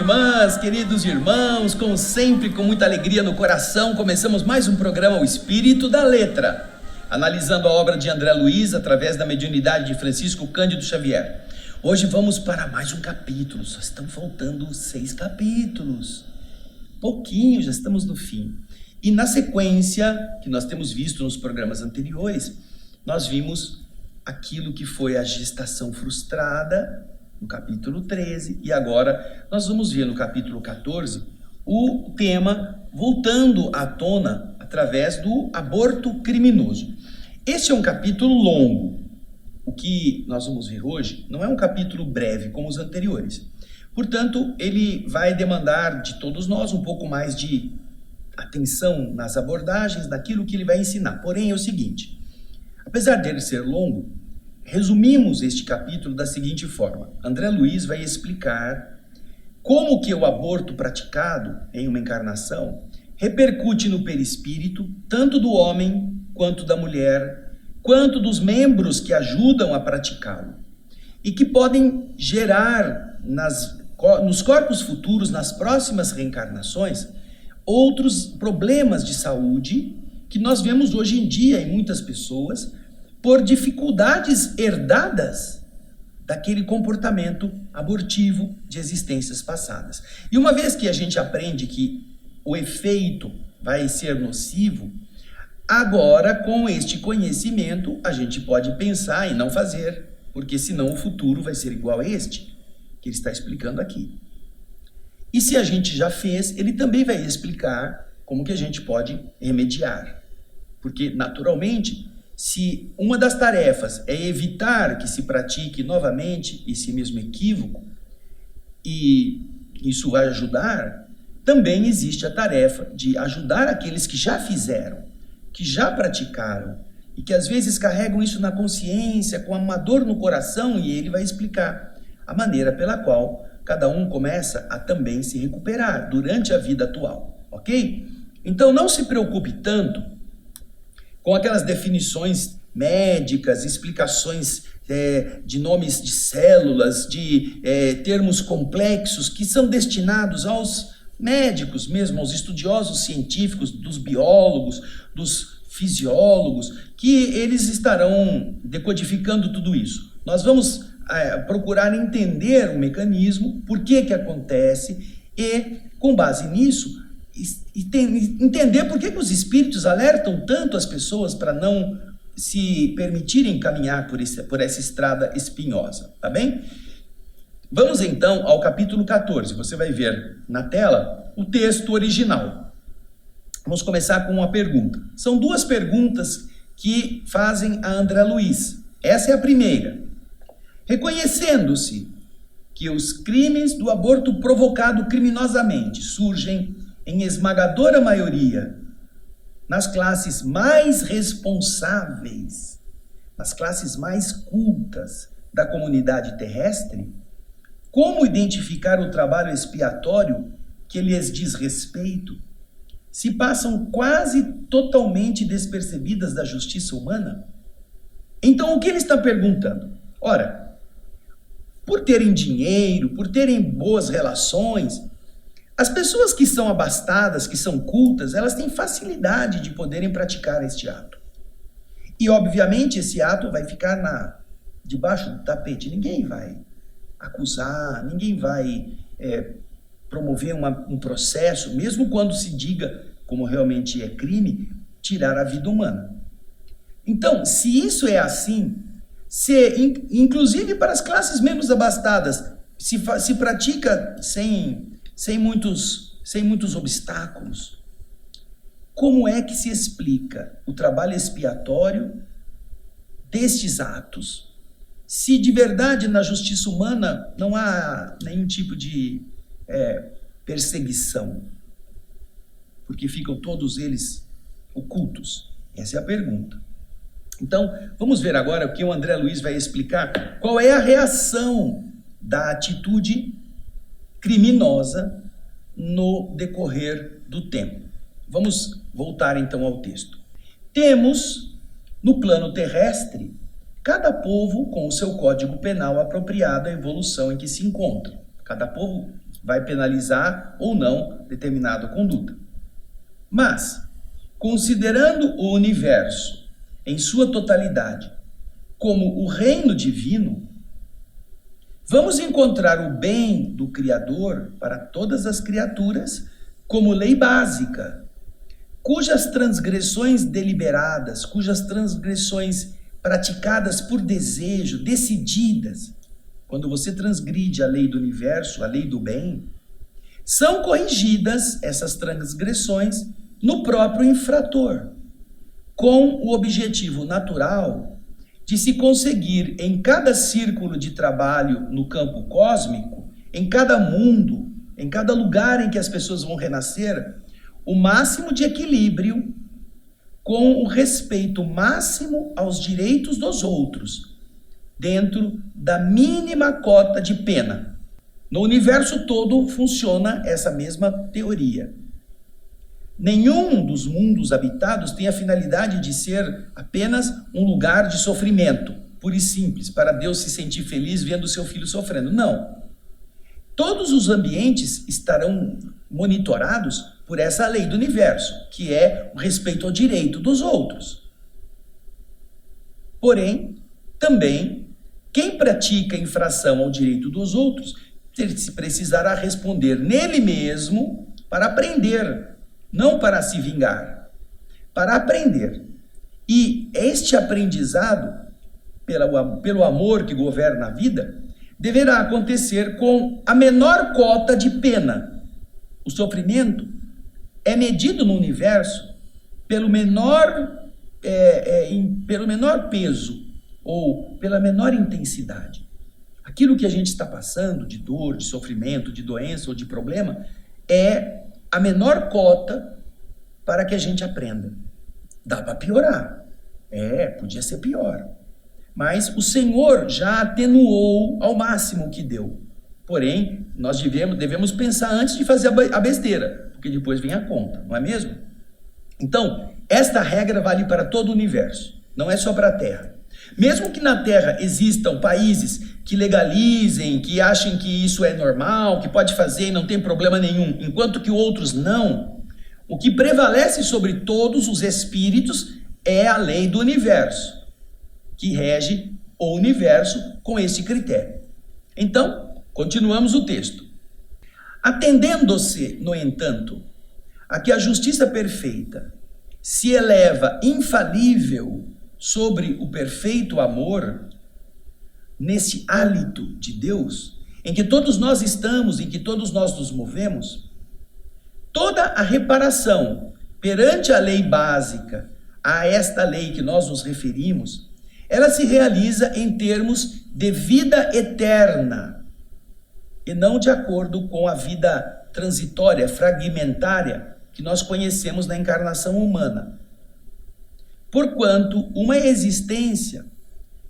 irmãs, queridos irmãos, como sempre, com muita alegria no coração, começamos mais um programa, O Espírito da Letra, analisando a obra de André Luiz através da mediunidade de Francisco Cândido Xavier. Hoje vamos para mais um capítulo, só estão faltando 6 capítulos, pouquinho, já estamos no fim. E na sequência, que nós temos visto nos programas anteriores, nós vimos aquilo que foi a gestação frustrada, no capítulo 13, e agora nós vamos ver no capítulo 14 o tema voltando à tona através do aborto criminoso. Este é um capítulo longo. O que nós vamos ver hoje não é um capítulo breve como os anteriores. Portanto, ele vai demandar de todos nós um pouco mais de atenção nas abordagens daquilo que ele vai ensinar. Porém, é o seguinte, apesar dele ser longo, resumimos este capítulo da seguinte forma. André Luiz vai explicar como que o aborto praticado em uma encarnação repercute no perispírito, tanto do homem quanto da mulher, quanto dos membros que ajudam a praticá-lo, e que podem gerar nos corpos futuros, nas próximas reencarnações, outros problemas de saúde que nós vemos hoje em dia em muitas pessoas, por dificuldades herdadas daquele comportamento abortivo de existências passadas. E uma vez que a gente aprende que o efeito vai ser nocivo, agora com este conhecimento a gente pode pensar em não fazer, porque senão o futuro vai ser igual a este, que ele está explicando aqui. E se a gente já fez, ele também vai explicar como que a gente pode remediar. Porque, naturalmente, se uma das tarefas é evitar que se pratique novamente esse mesmo equívoco, e isso vai ajudar, também existe a tarefa de ajudar aqueles que já fizeram, que já praticaram, e que às vezes carregam isso na consciência, com uma dor no coração, e ele vai explicar a maneira pela qual cada um começa a também se recuperar durante a vida atual, ok? Então não se preocupe tanto com aquelas definições médicas, explicações de nomes de células, de termos complexos que são destinados aos médicos mesmo, aos estudiosos científicos, dos biólogos, dos fisiólogos, que eles estarão decodificando tudo isso. Nós vamos procurar entender o mecanismo, por que que acontece e, com base nisso, entender por que os espíritos alertam tanto as pessoas para não se permitirem caminhar por essa estrada espinhosa, tá bem? Vamos então ao capítulo 14, você vai ver na tela o texto original. Vamos começar com uma pergunta. São 2 perguntas que fazem a André Luiz. Essa é a primeira. Reconhecendo-se que os crimes do aborto provocado criminosamente surgem em esmagadora maioria nas classes mais responsáveis, nas classes mais cultas da comunidade terrestre, como identificar o trabalho expiatório que lhes diz respeito, se passam quase totalmente despercebidas da justiça humana? Então, o que ele está perguntando? Ora, por terem dinheiro, por terem boas relações, as pessoas que são abastadas, que são cultas, elas têm facilidade de poderem praticar este ato. E, obviamente, esse ato vai ficar debaixo do tapete. Ninguém vai acusar, ninguém vai promover um processo, mesmo quando se diga, como realmente é crime, tirar a vida humana. Então, se isso é assim, inclusive para as classes menos abastadas, se pratica sem muitos obstáculos, como é que se explica o trabalho expiatório destes atos, se de verdade na justiça humana não há nenhum tipo de perseguição, porque ficam todos eles ocultos? Essa é a pergunta. Então, vamos ver agora o que o André Luiz vai explicar, qual é a reação da atitude criminosa no decorrer do tempo. Vamos voltar então ao texto. Temos, no plano terrestre, cada povo com o seu código penal apropriado à evolução em que se encontra. Cada povo vai penalizar ou não determinada conduta. Mas, considerando o universo em sua totalidade como o reino divino, vamos encontrar o bem do Criador para todas as criaturas como lei básica, cujas transgressões deliberadas, cujas transgressões praticadas por desejo, decididas, quando você transgride a lei do universo, a lei do bem, são corrigidas essas transgressões no próprio infrator, com o objetivo natural de se conseguir em cada círculo de trabalho no campo cósmico, em cada mundo, em cada lugar em que as pessoas vão renascer, o máximo de equilíbrio com o respeito máximo aos direitos dos outros, dentro da mínima cota de pena. No universo todo funciona essa mesma teoria. Nenhum dos mundos habitados tem a finalidade de ser apenas um lugar de sofrimento, puro e simples, para Deus se sentir feliz vendo o seu filho sofrendo. Não. Todos os ambientes estarão monitorados por essa lei do universo, que é o respeito ao direito dos outros. Porém, também, quem pratica infração ao direito dos outros precisará responder nele mesmo para aprender, não para se vingar, para aprender. E este aprendizado, pelo amor que governa a vida, deverá acontecer com a menor cota de pena. O sofrimento é medido no universo pelo menor peso ou pela menor intensidade. Aquilo que a gente está passando de dor, de sofrimento, de doença ou de problema é a menor cota para que a gente aprenda. Dá para piorar. Podia ser pior. Mas o Senhor já atenuou ao máximo o que deu. Porém, nós devemos pensar antes de fazer a besteira, porque depois vem a conta, não é mesmo? Então, esta regra vale para todo o universo, não é só para a Terra. Mesmo que na Terra existam países que legalizem, que achem que isso é normal, que pode fazer e não tem problema nenhum, enquanto que outros não, o que prevalece sobre todos os espíritos é a lei do universo, que rege o universo com esse critério. Então, continuamos o texto. Atendendo-se, no entanto, a que a justiça perfeita se eleva infalível sobre o perfeito amor, nesse hálito de Deus, em que todos nós estamos, em que todos nós nos movemos, toda a reparação perante a lei básica, a esta lei que nós nos referimos, ela se realiza em termos de vida eterna, e não de acordo com a vida transitória, fragmentária, que nós conhecemos na encarnação humana. Porquanto uma existência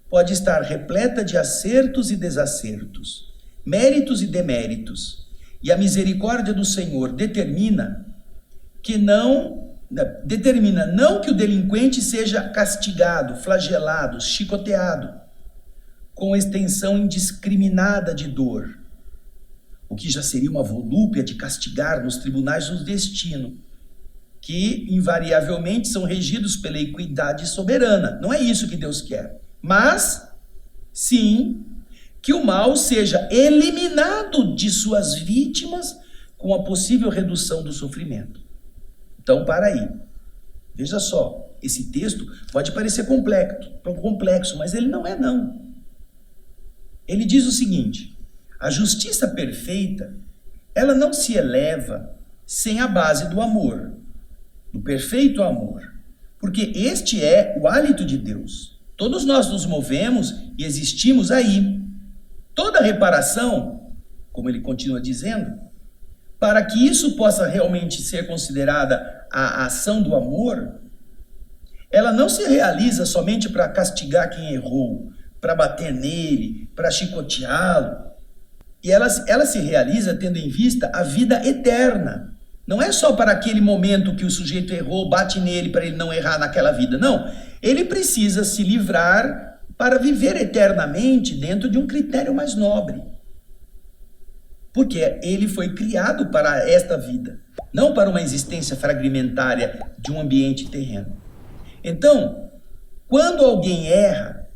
pode estar repleta de acertos e desacertos, méritos e deméritos, e a misericórdia do Senhor determina não que o delinquente seja castigado, flagelado, chicoteado, com extensão indiscriminada de dor, o que já seria uma volúpia de castigar nos tribunais do destino, que invariavelmente são regidos pela equidade soberana. Não é isso que Deus quer. Mas, sim, que o mal seja eliminado de suas vítimas com a possível redução do sofrimento. Então, para aí. Veja só, esse texto pode parecer complexo, mas ele não é, não. Ele diz o seguinte: a justiça perfeita, ela não se eleva sem a base do amor, do perfeito amor, porque este é o hálito de Deus. Todos nós nos movemos e existimos aí. Toda reparação, como ele continua dizendo, para que isso possa realmente ser considerada a ação do amor, ela não se realiza somente para castigar quem errou, para bater nele, para chicoteá-lo. E ela se realiza tendo em vista a vida eterna. Não é só para aquele momento que o sujeito errou, bate nele para ele não errar naquela vida. Não, ele precisa se livrar para viver eternamente dentro de um critério mais nobre. porque ele foi criado para esta vida, não para uma existência fragmentária de um ambiente terreno. Então, quando alguém erra,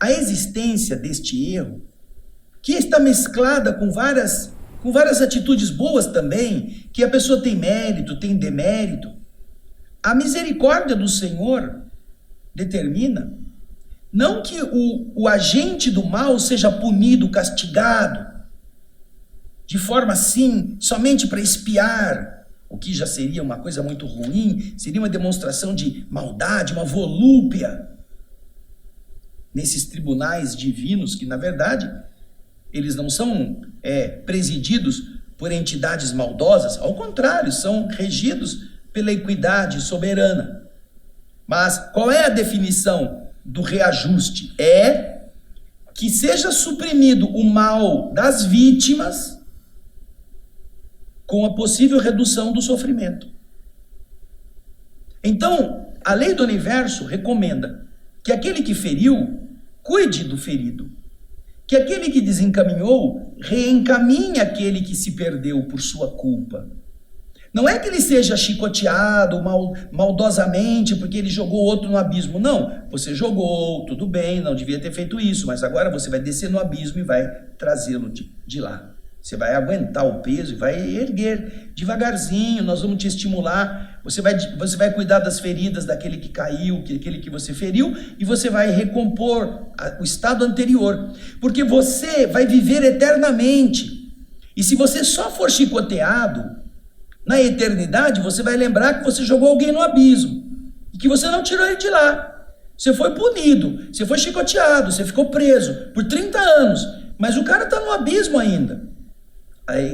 a existência deste erro, que está mesclada com várias atitudes boas também, que a pessoa tem mérito, tem demérito, a misericórdia do Senhor determina, não que o agente do mal seja punido, castigado, de forma assim, somente para espiar, o que já seria uma coisa muito ruim, seria uma demonstração de maldade, uma volúpia, nesses tribunais divinos, que na verdade, eles não são presididos por entidades maldosas, ao contrário, são regidos pela equidade soberana. Mas qual é a definição do reajuste? É que seja suprimido o mal das vítimas com a possível redução do sofrimento. Então, a lei do universo recomenda que aquele que feriu, cuide do ferido. Que aquele que desencaminhou, reencaminhe aquele que se perdeu por sua culpa. Não é que ele seja chicoteado maldosamente porque ele jogou outro no abismo. Não, você jogou, tudo bem, não devia ter feito isso, mas agora você vai descer no abismo e vai trazê-lo de lá. Você vai aguentar o peso e vai erguer devagarzinho, nós vamos te estimular. Você vai cuidar das feridas daquele que caiu, aquele que você feriu, e você vai recompor o estado anterior. Porque você vai viver eternamente. E se você só for chicoteado, na eternidade você vai lembrar que você jogou alguém no abismo. E que você não tirou ele de lá. Você foi punido, você foi chicoteado, você ficou preso por 30 anos. Mas o cara está no abismo ainda.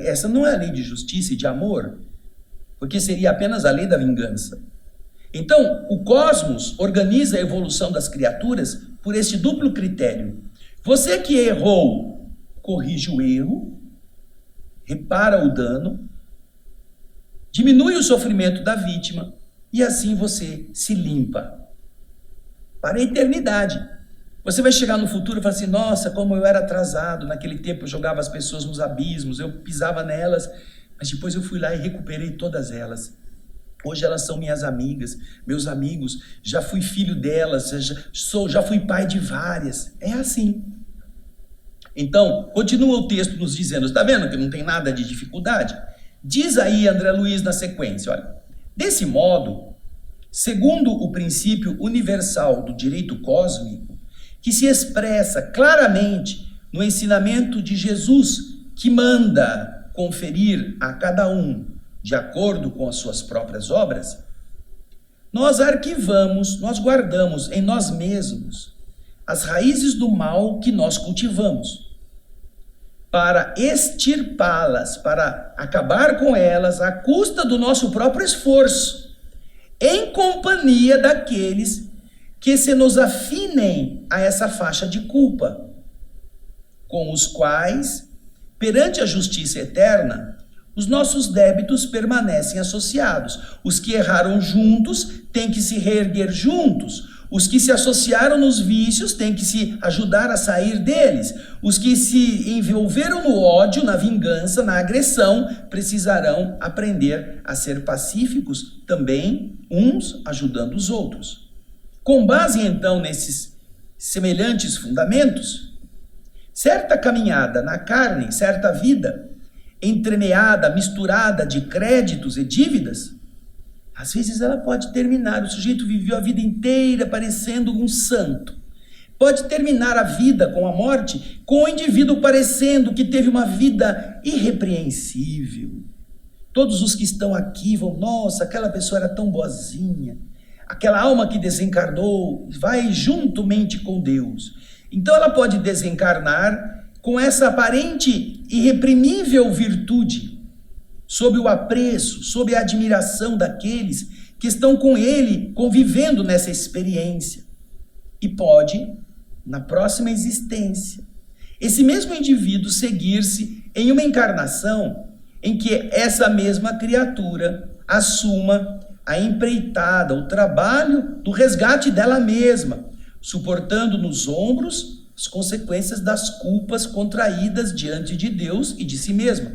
Essa não é a lei de justiça e de amor, porque seria apenas a lei da vingança. Então, o cosmos organiza a evolução das criaturas por esse duplo critério. Você que errou, corrige o erro, repara o dano, diminui o sofrimento da vítima e assim você se limpa para a eternidade. Você vai chegar no futuro e falar assim, nossa, como eu era atrasado, naquele tempo eu jogava as pessoas nos abismos, eu pisava nelas, mas depois eu fui lá e recuperei todas elas. Hoje elas são minhas amigas, meus amigos, já fui filho delas, já fui pai de várias. É assim. Então, continua o texto nos dizendo, está vendo que não tem nada de dificuldade? Diz aí André Luiz na sequência, olha, desse modo, segundo o princípio universal do direito cósmico, que se expressa claramente no ensinamento de Jesus, que manda conferir a cada um, de acordo com as suas próprias obras, nós arquivamos, nós guardamos em nós mesmos as raízes do mal que nós cultivamos, para extirpá-las, para acabar com elas à custa do nosso próprio esforço, em companhia daqueles que se nos afinem a essa faixa de culpa, com os quais, perante a justiça eterna, os nossos débitos permanecem associados. Os que erraram juntos têm que se reerguer juntos. Os que se associaram nos vícios têm que se ajudar a sair deles. Os que se envolveram no ódio, na vingança, na agressão, precisarão aprender a ser pacíficos também, uns ajudando os outros. Com base, então, nesses semelhantes fundamentos, certa caminhada na carne, certa vida, entremeada, misturada de créditos e dívidas, às vezes ela pode terminar. O sujeito viveu a vida inteira parecendo um santo. Pode terminar a vida com a morte, com o indivíduo parecendo que teve uma vida irrepreensível. Todos os que estão aqui vão, nossa, aquela pessoa era tão boazinha. Aquela alma que desencarnou vai juntamente com Deus. Então ela pode desencarnar com essa aparente irreprimível virtude, sob o apreço, sob a admiração daqueles que estão com ele, convivendo nessa experiência. E pode, na próxima existência, esse mesmo indivíduo seguir-se em uma encarnação em que essa mesma criatura assuma a empreitada, o trabalho do resgate dela mesma, suportando nos ombros as consequências das culpas contraídas diante de Deus e de si mesma.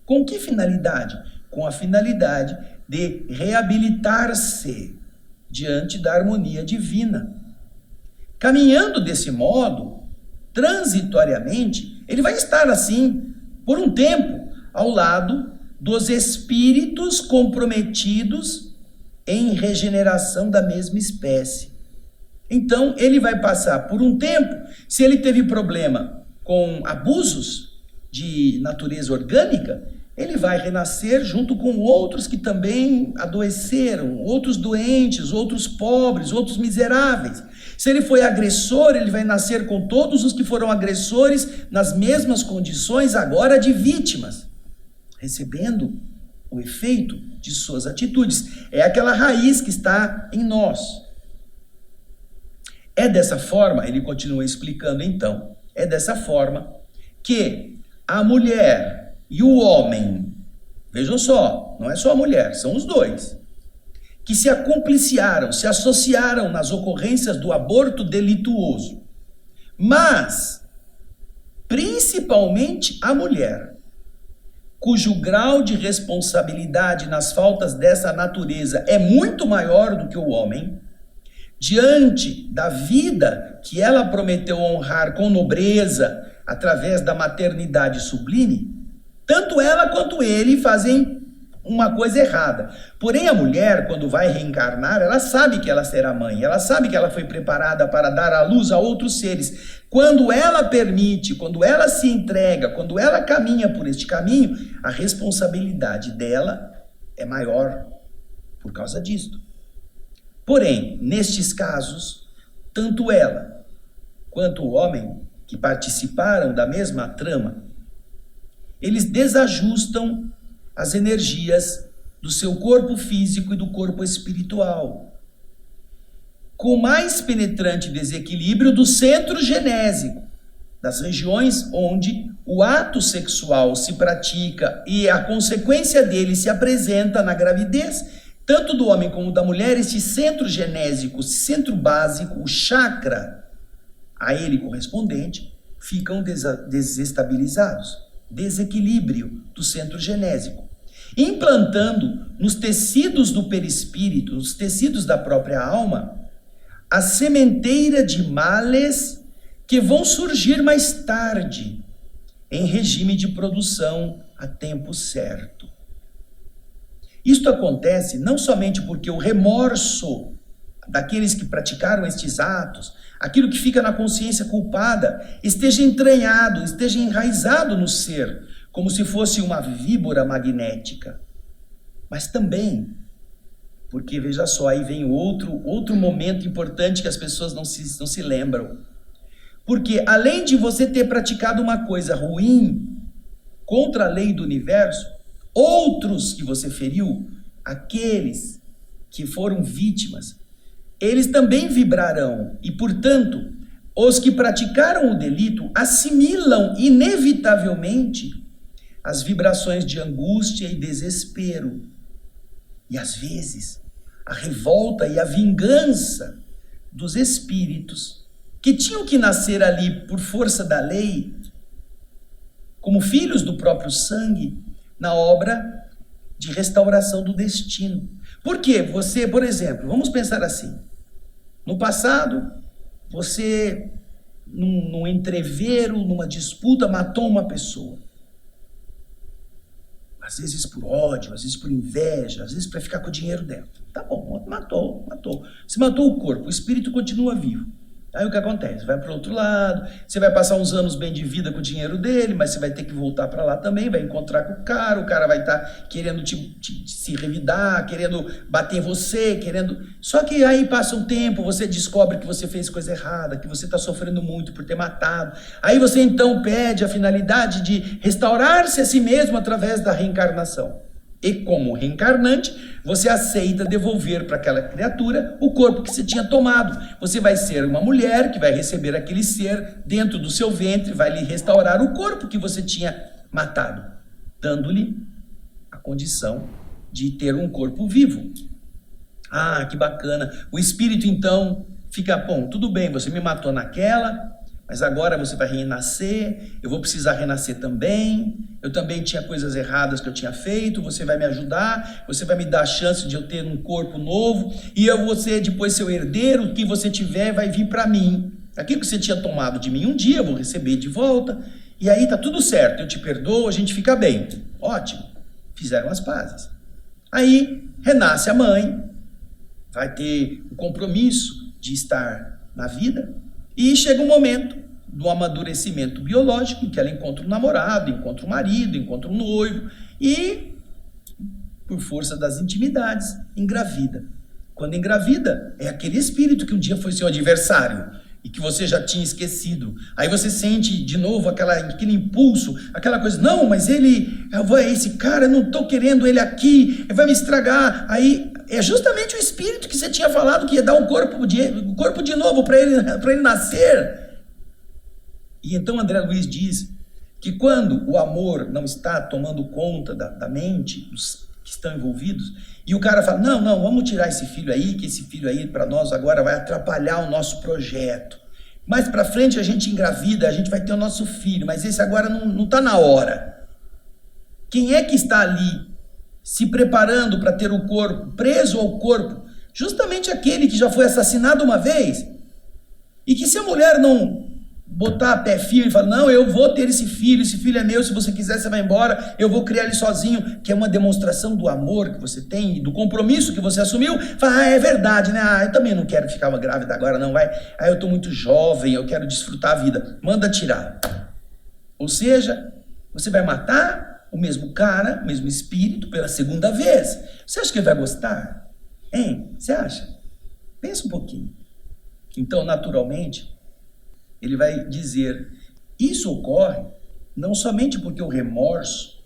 Com que finalidade? Com a finalidade de reabilitar-se diante da harmonia divina. Caminhando desse modo, transitoriamente, ele vai estar assim, por um tempo, ao lado dos espíritos comprometidos em regeneração da mesma espécie. Então, ele vai passar por um tempo, se ele teve problema com abusos de natureza orgânica, ele vai renascer junto com outros que também adoeceram, outros doentes, outros pobres, outros miseráveis. Se ele foi agressor, ele vai nascer com todos os que foram agressores nas mesmas condições agora de vítimas, recebendo o efeito de suas atitudes. É aquela raiz que está em nós. É dessa forma, ele continua explicando então, é dessa forma que a mulher e o homem, vejam só, não é só a mulher, são os dois, que se acompliciaram, se associaram nas ocorrências do aborto delituoso. Mas, principalmente a mulher, cujo grau de responsabilidade nas faltas dessa natureza é muito maior do que o homem, diante da vida que ela prometeu honrar com nobreza através da maternidade sublime, tanto ela quanto ele fazem uma coisa errada. Porém, a mulher, quando vai reencarnar, ela sabe que ela será mãe, ela sabe que ela foi preparada para dar à luz a outros seres. Quando ela permite, quando ela se entrega, quando ela caminha por este caminho, a responsabilidade dela é maior por causa disto. Porém, nestes casos, tanto ela quanto o homem que participaram da mesma trama, eles desajustam as energias do seu corpo físico e do corpo espiritual, com mais penetrante desequilíbrio do centro genésico, das regiões onde o ato sexual se pratica e a consequência dele se apresenta na gravidez, tanto do homem como da mulher. Esse centro genésico, esse centro básico, o chakra, a ele correspondente, ficam desestabilizados. Desequilíbrio do centro genésico, implantando nos tecidos do perispírito, nos tecidos da própria alma, a sementeira de males que vão surgir mais tarde, em regime de produção a tempo certo. Isto acontece não somente porque o remorso daqueles que praticaram estes atos, aquilo que fica na consciência culpada, esteja entranhado, esteja enraizado no ser, como se fosse uma víbora magnética. Mas também, porque veja só, aí vem outro momento importante que as pessoas não se lembram. Porque além de você ter praticado uma coisa ruim contra a lei do universo, outros que você feriu, aqueles que foram vítimas, eles também vibrarão e, portanto, os que praticaram o delito assimilam inevitavelmente as vibrações de angústia e desespero. E às vezes, a revolta e a vingança dos espíritos que tinham que nascer ali por força da lei, como filhos do próprio sangue, na obra de restauração do destino. Por quê? Você, por exemplo, vamos pensar assim, no passado, você, num entrevero, numa disputa, matou uma pessoa. Às vezes por ódio, às vezes por inveja, às vezes para ficar com o dinheiro dela. Tá bom, matou. Você matou o corpo, o espírito continua vivo. Aí o que acontece? Vai para o outro lado, você vai passar uns anos bem de vida com o dinheiro dele, mas você vai ter que voltar para lá também, vai encontrar com o cara vai estar querendo se revidar, querendo bater em você, querendo... Só que aí passa um tempo, você descobre que você fez coisa errada, que você está sofrendo muito por ter matado. Aí você então pede a finalidade de restaurar-se a si mesmo através da reencarnação. E como reencarnante, você aceita devolver para aquela criatura o corpo que você tinha tomado. Você vai ser uma mulher que vai receber aquele ser dentro do seu ventre, vai lhe restaurar o corpo que você tinha matado, dando-lhe a condição de ter um corpo vivo. Ah, que bacana. O espírito então fica, bom, tudo bem, você me matou naquela, mas agora você vai renascer, eu vou precisar renascer também, eu também tinha coisas erradas que eu tinha feito, você vai me ajudar, você vai me dar a chance de eu ter um corpo novo, e eu vou ser depois seu herdeiro, o que você tiver vai vir para mim. Aquilo que você tinha tomado de mim um dia, eu vou receber de volta, e aí tá tudo certo, eu te perdoo, a gente fica bem. Ótimo, fizeram as pazes. Aí renasce a mãe, vai ter o compromisso de estar na vida, e chega um momento do amadurecimento biológico, em que ela encontra um namorado, encontra um marido, encontra um noivo, e, por força das intimidades, engravida. Quando engravida, é aquele espírito que um dia foi seu adversário, e que você já tinha esquecido. Aí você sente de novo aquele impulso, aquela coisa, não, mas esse cara, eu não estou querendo ele aqui, ele vai me estragar. Aí é justamente o espírito que você tinha falado que ia dar um corpo de novo para ele nascer. E então André Luiz diz que quando o amor não está tomando conta da mente, dos que estão envolvidos, e o cara fala, não, vamos tirar esse filho aí, que esse filho aí para nós agora vai atrapalhar o nosso projeto. Mais para frente a gente engravida, a gente vai ter o nosso filho, mas esse agora não está na hora. Quem é que está ali se preparando para ter o corpo, preso ao corpo? Justamente aquele que já foi assassinado uma vez, e que se a mulher não botar a pé firme e falar, não, eu vou ter esse filho é meu, se você quiser você vai embora, eu vou criar ele sozinho, que é uma demonstração do amor que você tem, do compromisso que você assumiu, fala, é verdade, né, eu também não quero ficar grávida agora não, eu tô muito jovem, eu quero desfrutar a vida, manda tirar. Ou seja, você vai matar o mesmo cara, o mesmo espírito pela segunda vez. Você acha que ele vai gostar? Hein? Você acha? Pensa um pouquinho. Então, naturalmente, ele vai dizer, isso ocorre não somente porque o remorso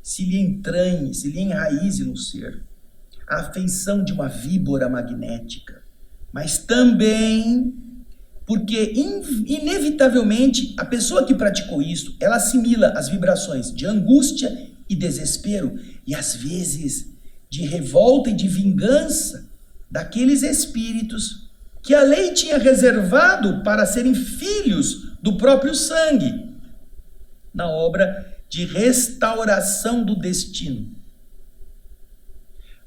se lhe entranhe, se lhe enraize no ser, a afeição de uma víbora magnética, mas também porque inevitavelmente a pessoa que praticou isso, ela assimila as vibrações de angústia e desespero e às vezes de revolta e de vingança daqueles espíritos que a lei tinha reservado para serem filhos do próprio sangue, na obra de restauração do destino.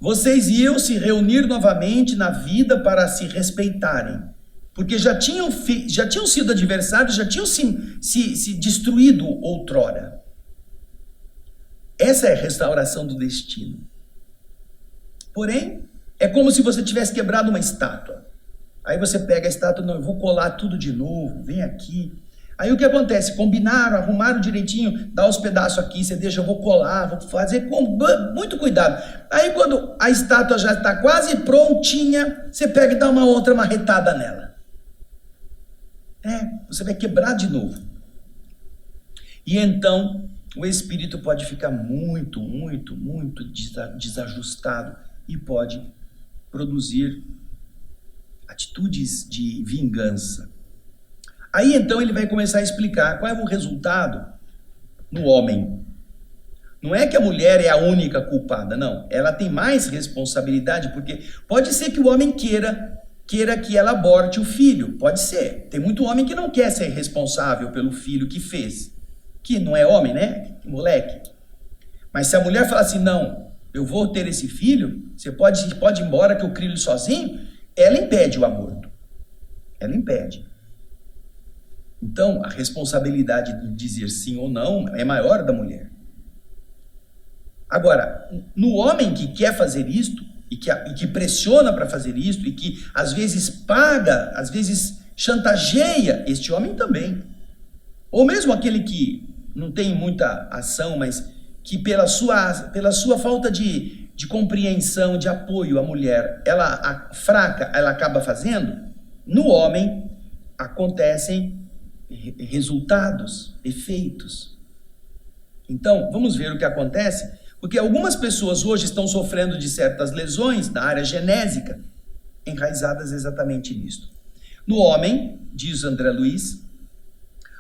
Vocês iam se reunir novamente na vida para se respeitarem, porque já tinham sido adversários, já tinham se destruído outrora. Essa é a restauração do destino. Porém, é como se você tivesse quebrado uma estátua. Aí você pega a estátua, não, eu vou colar tudo de novo, vem aqui. Aí o que acontece? Combinaram, arrumaram direitinho, dá os pedaços aqui, você deixa, eu vou colar, vou fazer com muito cuidado. Aí quando a estátua já está quase prontinha, você pega e dá uma outra marretada nela. Você vai quebrar de novo. E então o espírito pode ficar muito desajustado e pode produzir atitudes de vingança. Aí então ele vai começar a explicar qual é o resultado no homem. Não é que a mulher é a única culpada, não. Ela tem mais responsabilidade, porque pode ser que o homem queira que ela aborte o filho. Pode ser. Tem muito homem que não quer ser responsável pelo filho que fez. Que não é homem, né? Que moleque. Mas se a mulher falar assim, não, eu vou ter esse filho, você pode ir embora que eu crio ele sozinho, ela impede o aborto. Ela impede. Então, a responsabilidade de dizer sim ou não é maior da mulher. Agora, no homem que quer fazer isto, e que pressiona para fazer isto, e que às vezes paga, às vezes chantageia, este homem também. Ou mesmo aquele que não tem muita ação, mas que pela sua falta de compreensão, de apoio à mulher, fraca, ela acaba fazendo, no homem acontecem resultados, efeitos. Então, vamos ver o que acontece, porque algumas pessoas hoje estão sofrendo de certas lesões na área genésica, enraizadas exatamente nisto. No homem, diz André Luiz,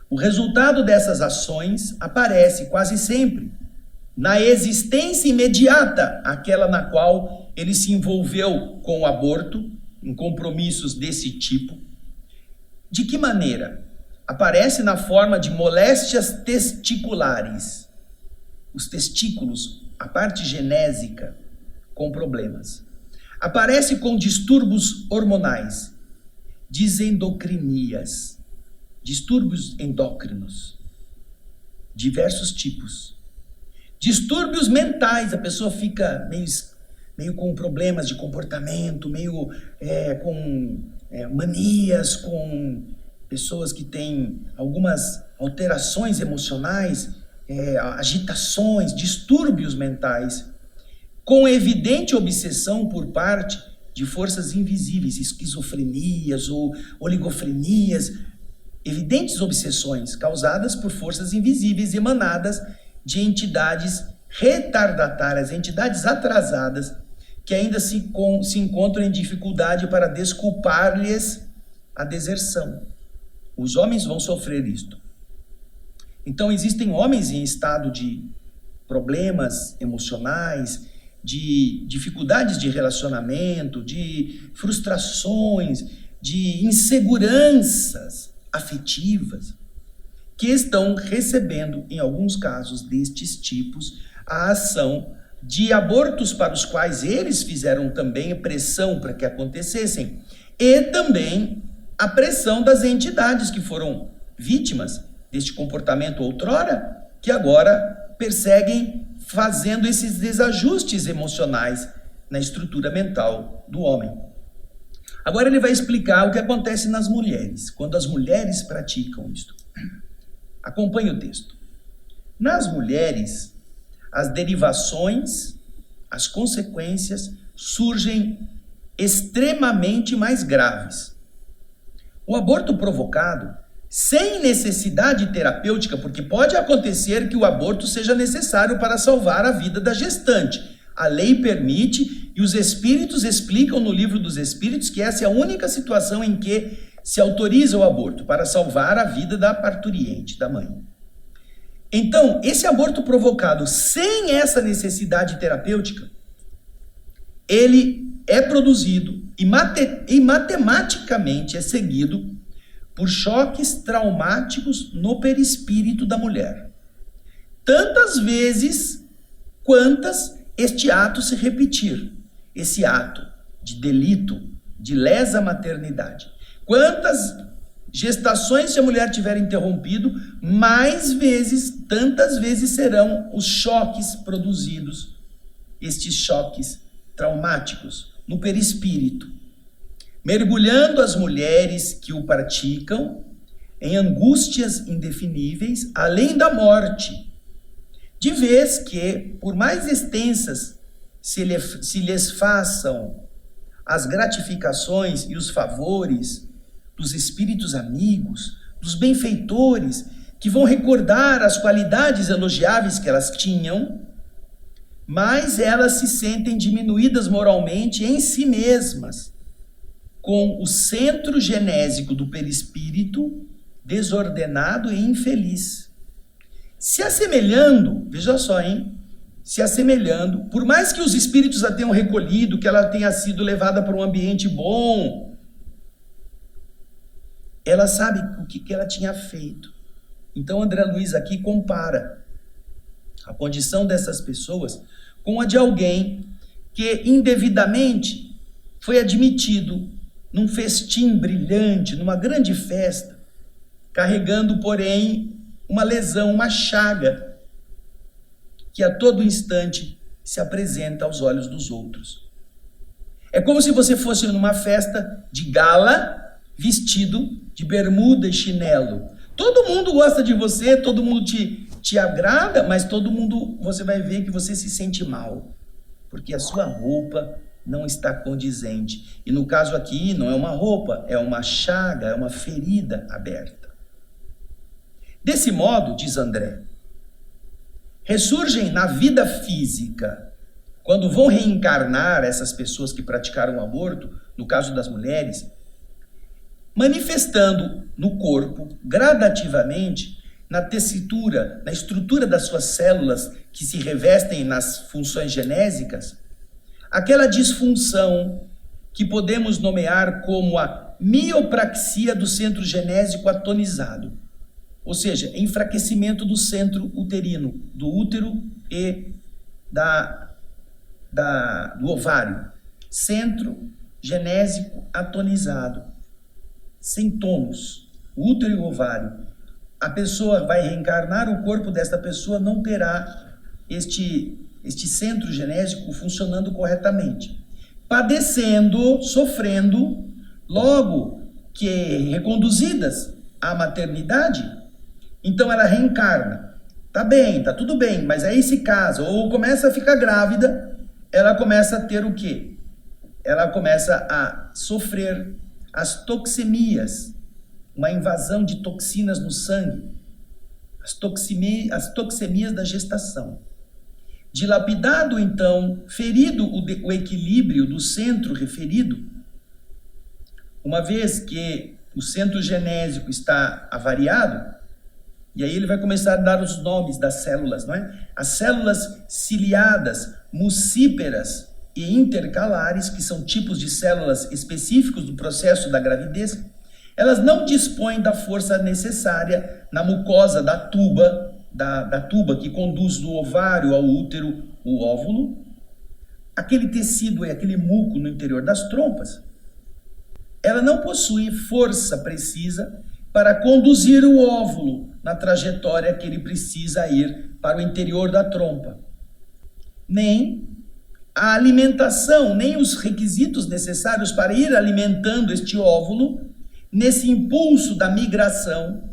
o resultado dessas ações aparece quase sempre na existência imediata, aquela na qual ele se envolveu com o aborto, em compromissos desse tipo. De que maneira? aparece na forma de moléstias testiculares. Os testículos, a parte genésica, com problemas. Aparece com distúrbios hormonais, desendocrinias, distúrbios endócrinos, diversos tipos. Distúrbios mentais, a pessoa fica meio com problemas de comportamento, meio com manias, com pessoas que têm algumas alterações emocionais, agitações, distúrbios mentais, com evidente obsessão por parte de forças invisíveis, esquizofrenias ou oligofrenias, evidentes obsessões causadas por forças invisíveis emanadas de entidades retardatárias, entidades atrasadas, que ainda se encontram em dificuldade para desculpar-lhes a deserção. Os homens vão sofrer isto. Então existem homens em estado de problemas emocionais, de dificuldades de relacionamento, de frustrações, de inseguranças afetivas, que estão recebendo, em alguns casos destes tipos, a ação de abortos para os quais eles fizeram também pressão para que acontecessem, e também a pressão das entidades que foram vítimas deste comportamento outrora, que agora perseguem fazendo esses desajustes emocionais na estrutura mental do homem. Agora ele vai explicar o que acontece nas mulheres, quando as mulheres praticam isto. Acompanhe o texto. Nas mulheres, as derivações, as consequências surgem extremamente mais graves. O aborto provocado, sem necessidade terapêutica, porque pode acontecer que o aborto seja necessário para salvar a vida da gestante. A lei permite e os espíritos explicam no livro dos espíritos que essa é a única situação em que se autoriza o aborto, para salvar a vida da parturiente, da mãe. Então, esse aborto provocado sem essa necessidade terapêutica, ele é produzido e matematicamente é seguido por choques traumáticos no perispírito da mulher. Tantas vezes quantas este ato se repetir, esse ato de delito, de lesa maternidade. Quantas gestações se a mulher tiver interrompido, tantas vezes serão os choques produzidos, estes choques traumáticos no perispírito, mergulhando as mulheres que o praticam em angústias indefiníveis, além da morte, de vez que, por mais extensas se lhes façam as gratificações e os favores dos espíritos amigos, dos benfeitores, que vão recordar as qualidades elogiáveis que elas tinham, mas elas se sentem diminuídas moralmente em si mesmas, com o centro genésico do perispírito desordenado e infeliz. Se assemelhando, veja só, se assemelhando, por mais que os espíritos a tenham recolhido, que ela tenha sido levada para um ambiente bom, ela sabe o que ela tinha feito. Então André Luiz aqui compara a condição dessas pessoas com a de alguém que indevidamente foi admitido num festim brilhante, numa grande festa, carregando, porém, uma lesão, uma chaga, que a todo instante se apresenta aos olhos dos outros. É como se você fosse numa festa de gala, vestido de bermuda e chinelo. Todo mundo gosta de você, todo mundo te agrada, mas você vai ver que você se sente mal, porque a sua roupa não está condizente. E no caso aqui, não é uma roupa, é uma chaga, é uma ferida aberta. Desse modo, diz André, ressurgem na vida física, quando vão reencarnar essas pessoas que praticaram o aborto, no caso das mulheres, manifestando no corpo, gradativamente, na tessitura, na estrutura das suas células que se revestem nas funções genésicas, aquela disfunção que podemos nomear como a miopraxia do centro genésico atonizado, ou seja, enfraquecimento do centro uterino, do útero e do ovário. Centro genésico atonizado, sem tônus, útero e ovário. A pessoa vai reencarnar, o corpo desta pessoa não terá este centro genésico funcionando corretamente. Padecendo, sofrendo, logo que reconduzidas à maternidade, então ela reencarna. Tá bem, tá tudo bem, mas aí se casa, ou começa a ficar grávida, ela começa a ter o quê? Ela começa a sofrer as toxemias, uma invasão de toxinas no sangue, as toxemias da gestação. Dilapidado, então, ferido o equilíbrio do centro referido, uma vez que o centro genésico está avariado, e aí ele vai começar a dar os nomes das células, não é? As células ciliadas, mucíperas e intercalares, que são tipos de células específicos do processo da gravidez, elas não dispõem da força necessária na mucosa da tuba, da tuba que conduz do ovário ao útero o óvulo, aquele tecido e aquele muco no interior das trompas. Ela não possui força precisa para conduzir o óvulo na trajetória que ele precisa ir para o interior da trompa. Nem a alimentação, nem os requisitos necessários para ir alimentando este óvulo nesse impulso da migração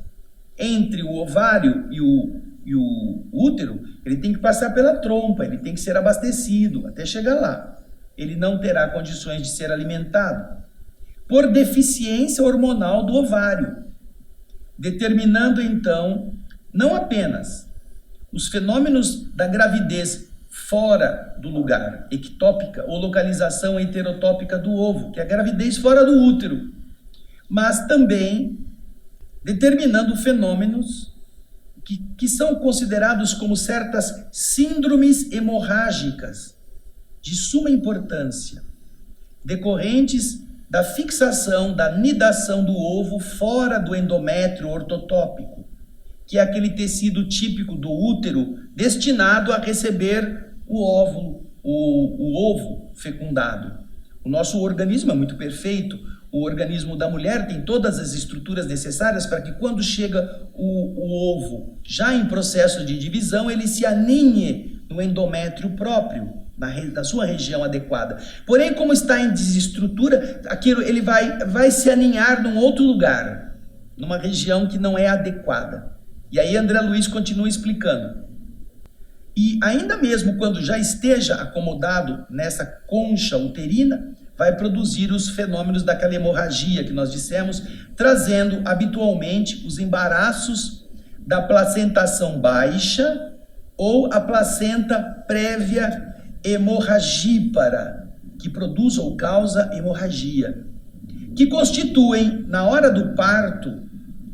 entre o ovário e o útero. Ele tem que passar pela trompa, ele tem que ser abastecido até chegar lá. Ele não terá condições de ser alimentado por deficiência hormonal do ovário, determinando então não apenas os fenômenos da gravidez fora do lugar, ectópica ou localização heterotópica do ovo, que é a gravidez fora do útero, mas também determinando fenômenos que são considerados como certas síndromes hemorrágicas de suma importância, decorrentes da fixação, da nidação do ovo fora do endométrio ortotópico, que é aquele tecido típico do útero destinado a receber o óvulo, o ovo fecundado. O nosso organismo é muito perfeito. O organismo da mulher tem todas as estruturas necessárias para que quando chega o ovo, já em processo de divisão, ele se aninhe no endométrio próprio, na sua região adequada. Porém, como está em desestrutura, aquilo ele vai se aninhar num outro lugar, numa região que não é adequada. E aí André Luiz continua explicando. E ainda mesmo quando já esteja acomodado nessa concha uterina, vai produzir os fenômenos daquela hemorragia que nós dissemos, trazendo habitualmente os embaraços da placentação baixa ou a placenta prévia hemorragípara, que produz ou causa hemorragia, que constituem, na hora do parto,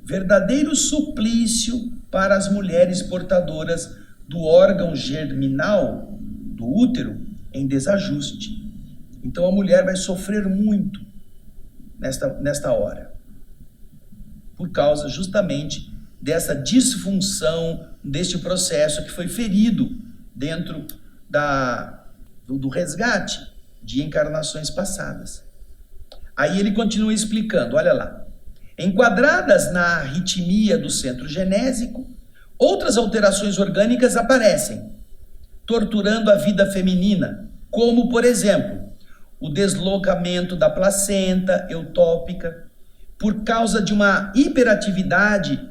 verdadeiro suplício para as mulheres portadoras do órgão germinal do útero em desajuste. Então a mulher vai sofrer muito nesta hora, por causa justamente dessa disfunção, deste processo que foi ferido dentro do resgate de encarnações passadas. Aí ele continua explicando, olha lá. Enquadradas na arritmia do centro genésico, outras alterações orgânicas aparecem, torturando a vida feminina, como, por exemplo, o deslocamento da placenta eutópica, por causa de uma hiperatividade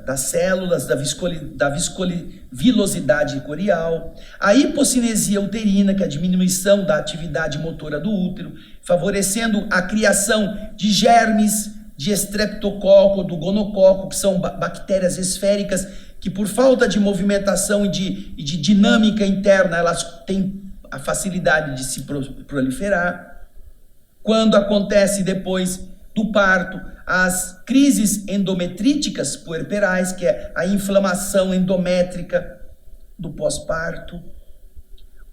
das células, da vilosidade corial, a hipocinesia uterina, que é a diminuição da atividade motora do útero, favorecendo a criação de germes de estreptococo, do gonococo, que são bactérias esféricas, que por falta de movimentação e de dinâmica interna, elas têm a facilidade de se proliferar. Quando acontece depois do parto, as crises endometríticas puerperais, que é a inflamação endométrica do pós-parto,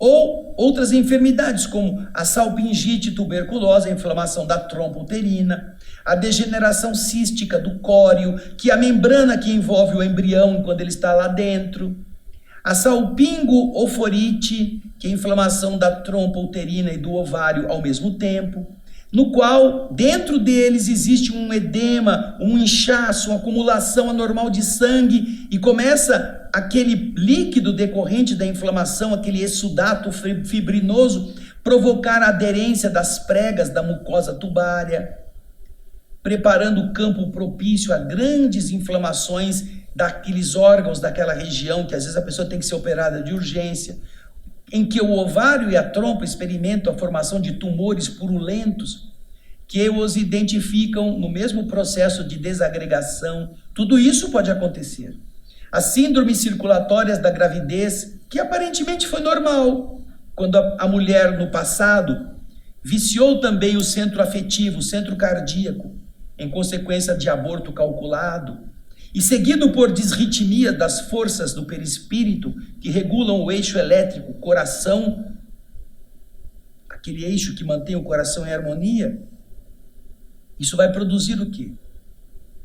Ou outras enfermidades, como a salpingite tuberculose, a inflamação da trompa uterina, a degeneração cística do córeo, que é a membrana que envolve o embrião quando ele está lá dentro, a salpingo-oforite, que é a inflamação da trompa uterina e do ovário ao mesmo tempo, no qual dentro deles existe um edema, um inchaço, uma acumulação anormal de sangue e começa aquele líquido decorrente da inflamação, aquele exsudato fibrinoso, provocar a aderência das pregas da mucosa tubária, preparando o campo propício a grandes inflamações daqueles órgãos daquela região, que às vezes a pessoa tem que ser operada de urgência, em que o ovário e a trompa experimentam a formação de tumores purulentos, que os identificam no mesmo processo de desagregação. Tudo isso pode acontecer. As síndromes circulatórias da gravidez, que aparentemente foi normal, quando a mulher no passado viciou também o centro afetivo, o centro cardíaco, em consequência de aborto calculado, e seguido por disritmia das forças do perispírito que regulam o eixo elétrico, coração, aquele eixo que mantém o coração em harmonia. Isso vai produzir o quê?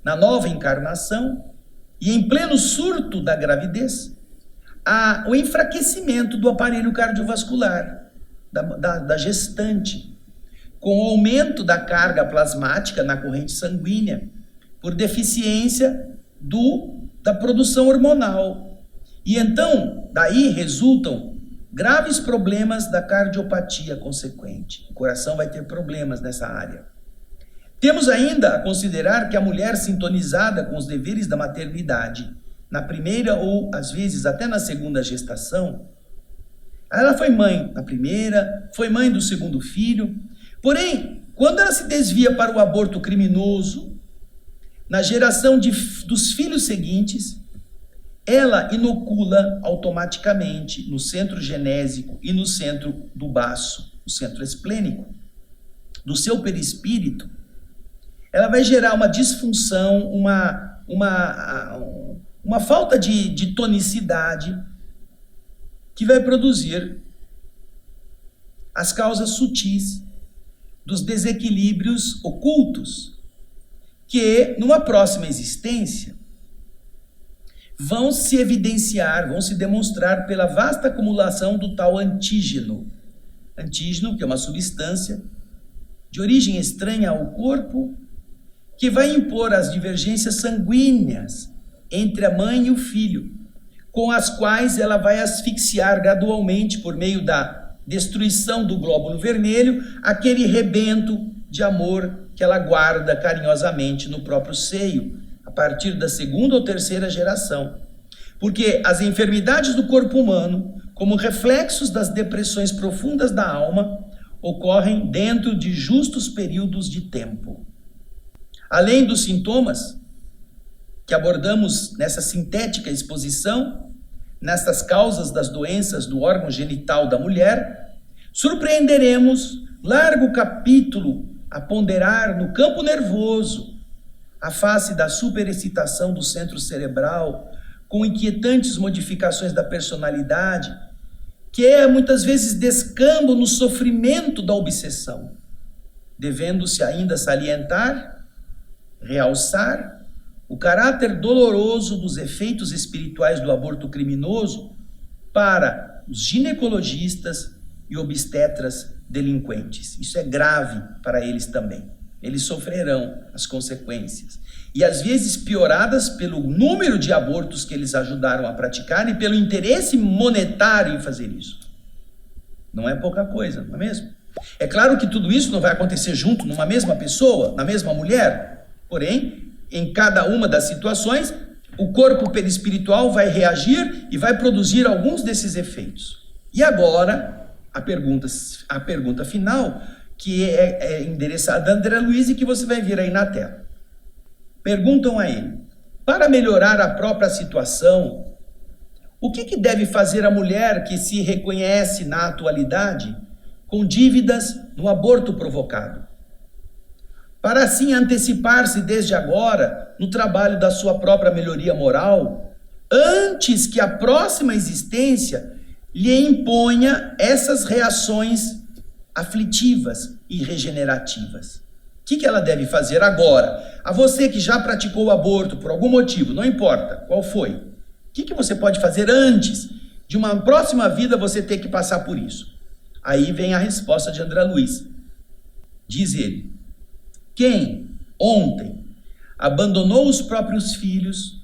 Na nova encarnação e em pleno surto da gravidez, o enfraquecimento do aparelho cardiovascular, da gestante, com o aumento da carga plasmática na corrente sanguínea, por deficiência da produção hormonal. E então, daí resultam graves problemas da cardiopatia consequente. O coração vai ter problemas nessa área. Temos ainda a considerar que a mulher sintonizada com os deveres da maternidade, na primeira ou às vezes até na segunda gestação, ela foi mãe na primeira, foi mãe do segundo filho, porém, quando ela se desvia para o aborto criminoso, na geração dos filhos seguintes, ela inocula automaticamente no centro genésico e no centro do baço, o centro esplênico, do seu perispírito, ela vai gerar uma disfunção, uma falta de tonicidade, que vai produzir as causas sutis dos desequilíbrios ocultos, que numa próxima existência vão se evidenciar, vão se demonstrar pela vasta acumulação do tal antígeno. Antígeno, que é uma substância de origem estranha ao corpo, que vai impor as divergências sanguíneas entre a mãe e o filho, com as quais ela vai asfixiar gradualmente, por meio da destruição do glóbulo vermelho, aquele rebento de amor que ela guarda carinhosamente no próprio seio, a partir da segunda ou terceira geração. Porque as enfermidades do corpo humano, como reflexos das depressões profundas da alma, ocorrem dentro de justos períodos de tempo. Além dos sintomas que abordamos nessa sintética exposição, nestas causas das doenças do órgão genital da mulher, surpreenderemos largo capítulo a ponderar no campo nervoso, a face da superexcitação do centro cerebral, com inquietantes modificações da personalidade, que muitas vezes descambam no sofrimento da obsessão, devendo-se ainda salientar, realçar o caráter doloroso dos efeitos espirituais do aborto criminoso para os ginecologistas e obstetras delinquentes. Isso é grave para eles também. Eles sofrerão as consequências. E às vezes pioradas pelo número de abortos que eles ajudaram a praticar e pelo interesse monetário em fazer isso. Não é pouca coisa, não é mesmo? É claro que tudo isso não vai acontecer junto numa mesma pessoa, na mesma mulher. Porém, em cada uma das situações, o corpo perispiritual vai reagir e vai produzir alguns desses efeitos. E agora, a pergunta final, que é endereçada a André Luiz e que você vai ver aí na tela. Perguntam a ele: para melhorar a própria situação, o que deve fazer a mulher que se reconhece na atualidade com dívidas no aborto provocado? Para assim antecipar-se desde agora no trabalho da sua própria melhoria moral, antes que a próxima existência lhe imponha essas reações aflitivas e regenerativas. O que ela deve fazer agora? A você que já praticou o aborto por algum motivo, não importa qual foi, o que você pode fazer antes de uma próxima vida você ter que passar por isso? Aí vem a resposta de André Luiz. Diz ele: quem ontem abandonou os próprios filhos,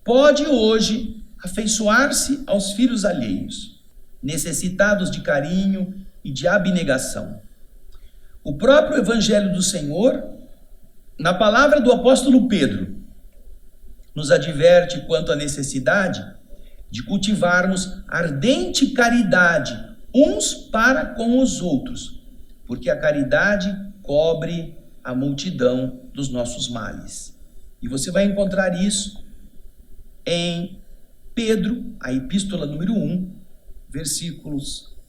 pode hoje afeiçoar-se aos filhos alheios, necessitados de carinho e de abnegação. O próprio Evangelho do Senhor, na palavra do apóstolo Pedro, nos adverte quanto à necessidade de cultivarmos ardente caridade uns para com os outros, porque a caridade cobre a multidão dos nossos males. E você vai encontrar isso em Pedro, a epístola número 1,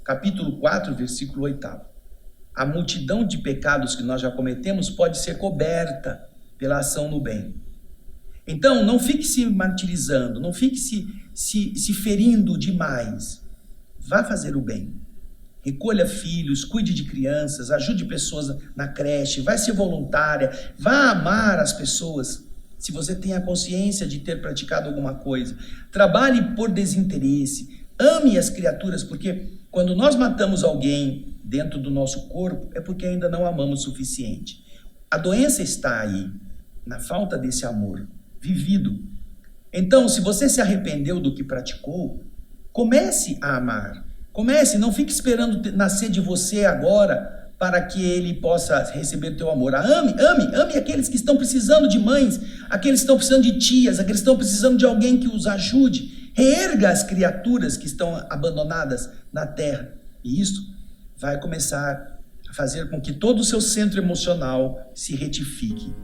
capítulo 4, versículo 8. A multidão de pecados que nós já cometemos pode ser coberta pela ação no bem. Então, não fique se martirizando, não fique se ferindo demais. Vá fazer o bem. Recolha filhos, cuide de crianças, ajude pessoas na creche, vai ser voluntária, vá amar as pessoas. Se você tem a consciência de ter praticado alguma coisa, trabalhe por desinteresse, ame as criaturas, porque quando nós matamos alguém dentro do nosso corpo, é porque ainda não amamos o suficiente. A doença está aí, na falta desse amor vivido. Então, se você se arrependeu do que praticou, comece a amar. Comece, não fique esperando nascer de você agora para que ele possa receber teu amor. Ame aqueles que estão precisando de mães, aqueles que estão precisando de tias, aqueles que estão precisando de alguém que os ajude. Reerga as criaturas que estão abandonadas na terra. E isso vai começar a fazer com que todo o seu centro emocional se retifique.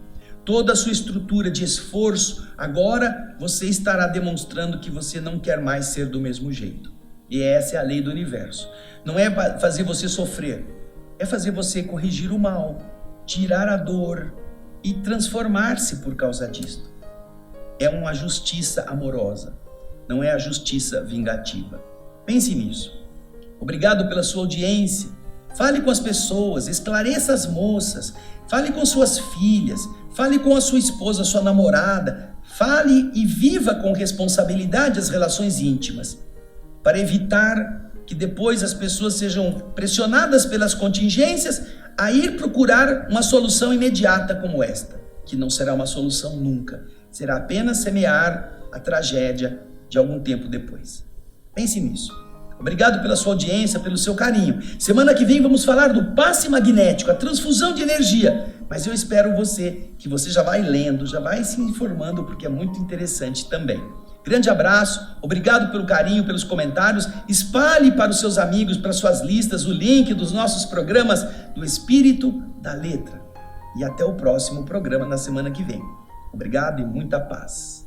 Toda a sua estrutura de esforço, agora você estará demonstrando que você não quer mais ser do mesmo jeito. E essa é a lei do universo. Não é fazer você sofrer, é fazer você corrigir o mal, tirar a dor e transformar-se por causa disto. É uma justiça amorosa, não é a justiça vingativa. Pense nisso. Obrigado pela sua audiência. Fale com as pessoas, esclareça as moças, fale com suas filhas, fale com a sua esposa, sua namorada, fale e viva com responsabilidade as relações íntimas, para evitar que depois as pessoas sejam pressionadas pelas contingências a ir procurar uma solução imediata como esta, que não será uma solução nunca, será apenas semear a tragédia de algum tempo depois. Pense nisso. Obrigado pela sua audiência, pelo seu carinho. Semana que vem vamos falar do passe magnético, a transfusão de energia. Mas eu espero que você já vai lendo, já vai se informando, porque é muito interessante também. Grande abraço, obrigado pelo carinho, pelos comentários. Espalhe para os seus amigos, para suas listas, o link dos nossos programas do Espírito da Letra. E até o próximo programa na semana que vem. Obrigado e muita paz.